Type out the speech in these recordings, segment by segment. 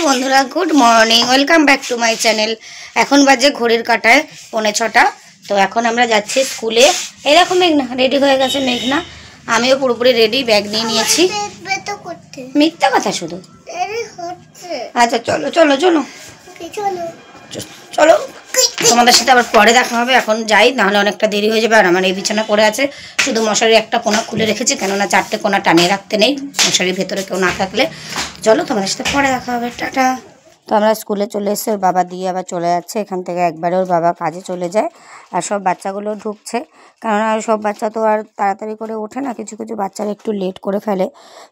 বন্ধুরা, good morning, welcome back to my channel. এখন বাজে ঘড়ির কাঁটায় 5:45। তো এখন আমরা যাচ্ছি স্কুলে। এই দেখো মেঘনা রেডি হয়ে গেছে। মেঘনা আমিও পুরোপুরি রেডি, ব্যাগ নিয়ে নিয়েছি। মিথ্যা কথা শুধু। আচ্ছা চলো চলো চলো চলো, তোমাদের সাথে আবার পরে দেখা হবে। এখন যাই, নাহলে অনেকটা দেরি হয়ে যাবে। আর আমার এই বিছানা পড়ে আছে, শুধু মশারির একটা কোণা খুলে রেখেছি, কেননা 4টে কোণা টানিয়ে রাখতে নেই মশারির ভেতরে কেউ না থাকলে। চলো, তোমাদের সাথে পরে দেখা হবে, টাটা। তো আমরা স্কুলে চলে এসে ওর বাবা দিয়ে আবার চলে যাচ্ছে এখান থেকে। একবারে ওর বাবা কাজে চলে যায়, আর সব বাচ্চাগুলো ঢুকছে, কেননা সব বাচ্চা তো আর তাড়াতাড়ি করে ওঠে না, কিছু কিছু বাচ্চারা একটু লেট করে ফেলে,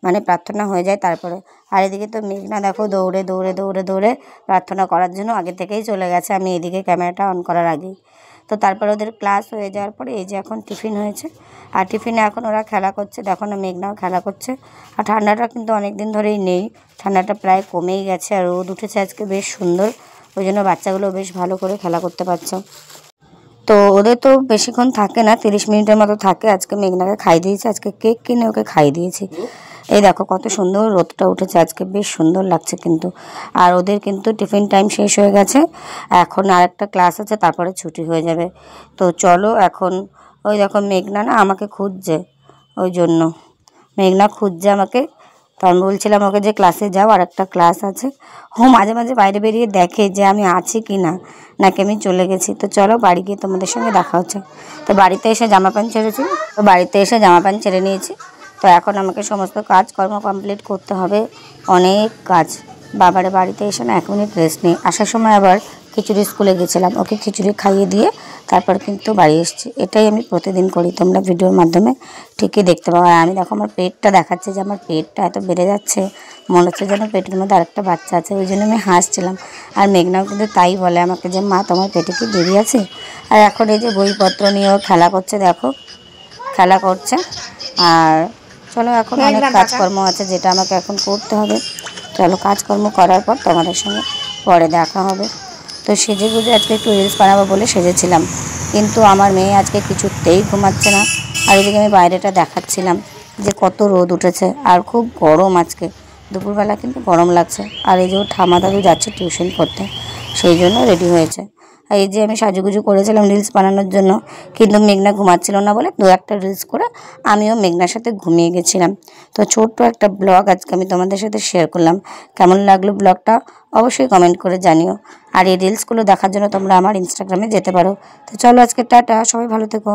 মানে প্রার্থনা হয়ে যায় তারপরে। আর এদিকে তো মেঘনা দেখো দৌড়ে দৌড়ে দৌড়ে দৌড়ে প্রার্থনা করার জন্য আগে থেকেই চলে গেছে, আমি এদিকে ক্যামেরাটা অন করার আগেই। তো তারপরে ওদের ক্লাস হয়ে যাওয়ার পরে এই যে এখন টিফিন হয়েছে, আর টিফিনে এখন ওরা খেলা করছে, দেখো না মেঘনাও খেলা করছে। আর ঠান্ডাটা কিন্তু অনেক দিন ধরেই নেই, ঠান্ডাটা প্রায় কমেই গেছে, আর রোদ উঠেছে আজকে বেশ সুন্দর, ওই জন্য বাচ্চাগুলো বেশ ভালো করে খেলা করতে পারছে। তো ওদের তো বেশিক্ষণ থাকে না, 30 মিনিটের মতো থাকে। আজকে মেঘনাকে খাই দিয়েছি, আজকে কেক কিনে ওকে খাই দিয়েছি। এই দেখো কত সুন্দর রোদটা উঠেছে আজকে, বেশ সুন্দর লাগছে কিন্তু। আর ওদের কিন্তু টিফিন টাইম শেষ হয়ে গেছে, এখন আরেকটা ক্লাস আছে, তারপরে ছুটি হয়ে যাবে। তো চলো এখন, ওই দেখো মেঘনা না আমাকে খুঁজছে, ওই জন্য মেঘনা খুঁজছে আমাকে। তো আমি বলছিলাম ওকে যে ক্লাসে যাও, আর একটা ক্লাস আছে। ও মাঝে মাঝে বাইরে বেরিয়ে দেখে যে আমি আছি কি না, নাকি আমি চলে গেছি। তো চলো বাড়ি গিয়ে তোমাদের সঙ্গে দেখা হচ্ছে। তো বাড়িতে এসে জামা প্যান্ট ছেড়ে নিয়েছি। তো এখন আমাকে সমস্ত কাজকর্ম কমপ্লিট করতে হবে, অনেক কাজ। বাবারে বাড়িতে এসে না 1 মিনিট রেস্ট নেই। আসার সময় আবার খিচুড়ি স্কুলে গেছিলাম, ওকে খিচুড়ি খাইয়ে দিয়ে তারপর কিন্তু বাড়ি এসেছি। এটাই আমি প্রতিদিন করি, তোমরা ভিডিওর মাধ্যমে ঠিকই দেখতে পাবো। আর আমি দেখো আমার পেটটা দেখাচ্ছে, যে আমার পেটটা এত বেড়ে যাচ্ছে, মনে হচ্ছে যেন পেটের মধ্যে আরেকটা বাচ্চা আছে, ওই জন্য আমি হাসছিলাম। আর মেঘনাও কিন্তু তাই বলে আমাকে, যে মা তোমার পেটে কি বেরিয়ে আছে। আর এখন এই যে বইপত্র নিয়েও খেলা করছে, দেখো খেলা করছে। আর চলো এখন অনেক কাজকর্ম আছে যেটা আমাকে এখন করতে হবে। চলো কাজকর্ম করার পর তোমাদের সঙ্গে পরে দেখা হবে। তো সেজে গুজে আজকে একটু রিলস বানাবো বলে সেজেছিলাম, কিন্তু আমার মেয়ে আজকে কিছুতেই ঘুমাচ্ছে না। আর এদিকে আমি বাইরেটা দেখাচ্ছিলাম যে কত রোদ উঠেছে, আর খুব গরম আজকে, দুপুরবেলা কিন্তু গরম লাগছে। আর এই যে ওর ঠামা দাদু যাচ্ছে টিউশন করতে, সেই জন্য রেডি হয়েছে। আর এই যে আমি সাজুগুজু করেছিলাম রিলস বানানোর জন্য, কিন্তু মেঘনা ঘুমাচ্ছিল না বলে 2-1টা রিলস করে আমিও মেঘনার সাথে ঘুমিয়ে গেছিলাম। তো ছোট্ট একটা ব্লগ আজকে আমি তোমাদের সাথে শেয়ার করলাম। কেমন লাগলো ব্লগটা অবশ্যই কমেন্ট করে জানিও। আর এই রিলসগুলো দেখার জন্য তোমরা আমার ইনস্টাগ্রামে যেতে পারো। তো চলো আজকে টাটা, সবাই ভালো থেকো।